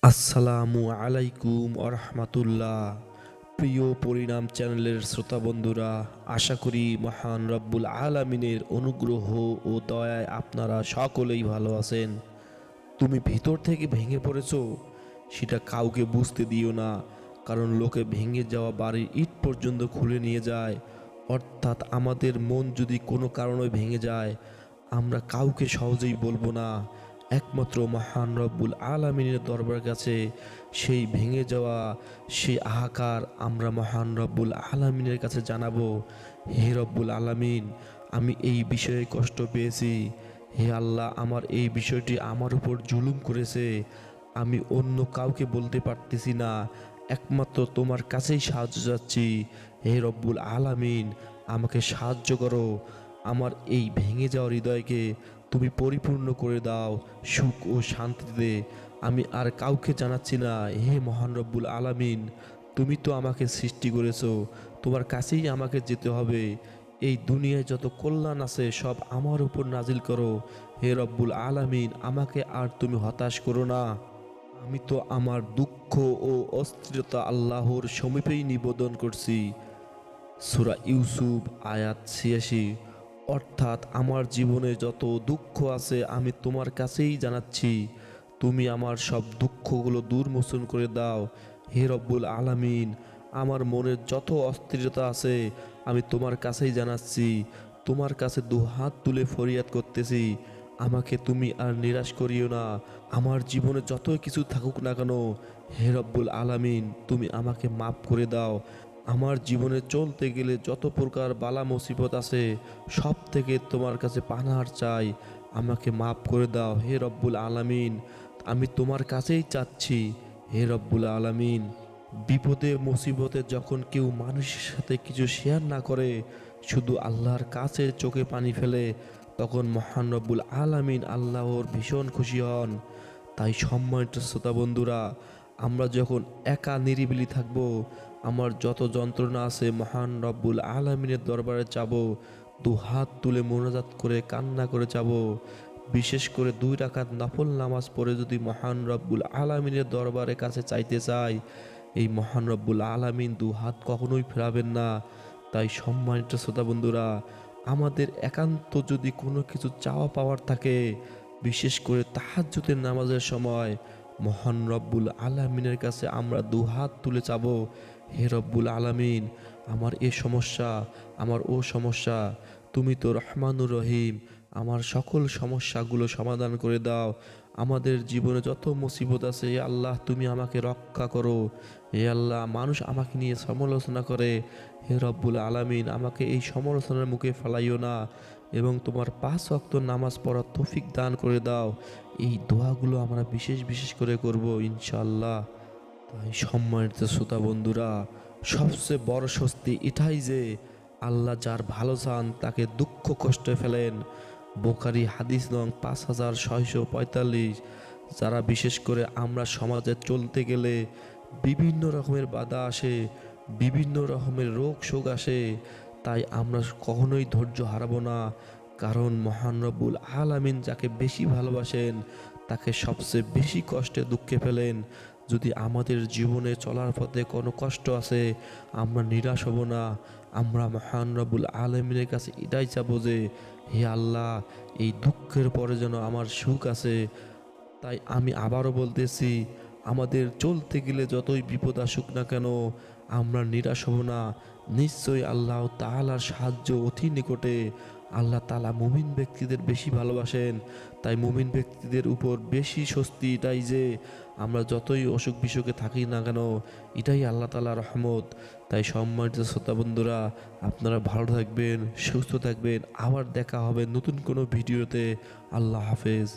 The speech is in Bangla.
আসসালামু আলাইকুম আরহামাতুল্লাহ। প্রিয় পরিণাম চ্যানেলের শ্রোতা বন্ধুরা, আশা করি মহান রব্বুল আলামিনের অনুগ্রহ ও দয়ায় আপনারা সকলেই ভালো আছেন। তুমি ভিতর থেকে ভেঙে পড়েছো, সেটা কাউকে বুঝতে দিও না, কারণ লোকে ভেঙে যাওয়া বাড়ির ইট পর্যন্ত খুলে নিয়ে যায়। অর্থাৎ আমাদের মন যদি কোনো কারণে ভেঙে যায়, আমরা কাউকে সহজেই বলবো না, একমাত্র মহান রব্বুল আলামিনের দরবার কাছে সেই ভেঙে যাওয়া সেই হাহাকার আমরা মহান রব্বুল আলামিনের কাছে জানাবো। হে রব্বুল আলামিন, আমি এই বিষয়ে কষ্ট পেয়েছি। হে আল্লাহ, আমার এই বিষয়টি আমার উপর জুলুম করেছে, আমি অন্য কাউকে বলতে পারতেছি না, একমাত্র তোমার কাছেই সাহায্য চাচ্ছি। হে রব্বুল আলামিন, আমাকে সাহায্য করো, আমার এই ভেঙে যাওয়া হৃদয়কে তুমি পরিপূর্ণ করে দাও সুখ ও শান্তিতে। আমি আর কাউকে জানাচ্ছি না। হে মহান রব্বুল আলামিন, তুমি তো আমাকে সৃষ্টি করেছো, তোমার কাছেই আমাকে যেতে হবে। এই দুনিয়ায় যত কল্যাণ আছে সব আমার উপর নাজিল করো। হে রব্বুল আলামিন, আমাকে আর তুমি হতাশ করো না। আমি তো আমার দুঃখ ও অস্থিরতা আল্লাহর সমীপেই নিবেদন করছি। সূরা ইউসুফ আয়াত ৮৬। অর্থাৎ আমার জীবনে যত দুঃখ আছে আমি তোমার কাছেই জানাচ্ছি, তুমি আমার সব দুঃখগুলো দূর মোচন করে দাও। হে রব্বুল আলামিন, আমার মনের যত অস্থিরতা আছে আমি তোমার কাছেই জানাচ্ছি, তোমার কাছে দুহাত তুলে ফরিয়াদ করতেছি, আমাকে তুমি আর নিরাশ করিও না। আমার জীবনে যত কিছু থাকুক না কেন, হে রব্বুল আলামিন, তুমি আমাকে মাফ করে দাও। আমার জীবনে চলতে গেলে যত প্রকার বালা মুসিবত আছে সব থেকে তোমার কাছে পানাহার চাই, আমাকে মাফ করে দাও। হে রব্বুল আলামিন, আমি তোমার কাছেই চাচ্ছি। হে রব্বুল আলামিন, বিপদে মুসিবতে যখন কেউ মানুষের সাথে কিছু শেয়ার না করে, শুধু আল্লাহর কাছে চোখে পানি ফেলে, তখন মহান রব্বুল আলামিন আল্লাহর ভীষণ খুশি হন। তাই সম্মানিত শ্রোতা বন্ধুরা, আমরা যখন একা নিরিবিলি থাকব, আমার যত যন্ত্রণা আছে মহান রব্বুল আলামিনের দরবারে চাবো, দু হাত তুলে মোনাজাত করে কান্না করে চাবো। বিশেষ করে 2 রাকাত নফল নামাজ পড়ে যদি মহান রব্বুল আলামিনের দরবারের কাছে চাইতে চাই, এই মহান রব্বুল আলামিন দু হাত কখনোই ফেরাবেন না। তাই সম্মানিত শ্রোতা বন্ধুরা, আমাদের একান্ত যদি কোনো কিছু চাওয়া পাওয়ার থাকে, বিশেষ করে তাহাজ্জুদের নামাজের সময় মহান রব্বুল আলামিনের কাছে আমরা দুহাত তুলে চাবো, হে রব্বুল আলামিন, আমার এ সমস্যা, আমার ও সমস্যা, তুমি তো রহমানুর রহিম, আমার সকল সমস্যাগুলো সমাধান করে দাও। আমাদের জীবনে যত মুসিবত আছে হে আল্লাহ, তুমি আমাকে রক্ষা করো। হে আল্লাহ, মানুষ আমাকে নিয়ে সমালোচনা করে, হে রব্বুল আলামিন, আমাকে এই সমালোচনার মুখে ফেলাইও না, এবং তোমার 5 ওয়াক্ত নামাজ পড়ার তৌফিক দান করে দাও। এই দোয়াগুলো আমরা বিশেষ বিশেষ করে করব ইনশাআল্লাহ। তাই সম্মানিত শ্রোতা বন্ধুরা, সবচেয়ে বড় স্বস্তি এটাই যে আল্লাহ যার ভালো চান তাকে দুঃখ কষ্টে ফেলেন। বোখারি হাদিস নং 5645। যারা বিশেষ করে আমরা সমাজে চলতে গেলে বিভিন্ন রকমের বাধা আসে, বিভিন্ন রকমের রোগ শোক আসে, তাই আমরা কখনোই ধৈর্য হারাবো না, কারণ মহান রব্বুল আলামিন যাকে বেশি ভালোবাসেন তাকে সবচেয়ে বেশি কষ্টে দুঃখে ফেলেন। যদি আমাদের জীবনে চলার পথে কোনো কষ্ট আছে, আমরা নিরাশ হব না, আমরা মহান রব্বুল আলামিনের কাছে এটাই চাবো যে, হে আল্লাহ, এই দুঃখের পরে যেন আমার সুখ আছে। তাই আমি আবারও বলতেছি, আমাদের চলতে গেলে যতই বিপদ আসুক না কেন, আমরা নিরাশ হব না। নিশ্চয়ই আল্লাহ তাআলার সাহায্য অতি নিকটে। আল্লাহ তাআলা মুমিন ব্যক্তিদের বেশি ভালোবাসেন। তাই মুমিন ব্যক্তিদের উপর বেশি স্বস্তি এটাই যে আমরা যতই অসুখ বিসুখে থাকি না কেন, এটাই আল্লাহ তাআলার রহমত। তাই সম্মানিত শ্রোতা বন্ধুরা, আপনারা ভালো থাকবেন, সুস্থ থাকবেন, আবার দেখা হবে নতুন কোনো ভিডিওতে। আল্লাহ হাফেজ।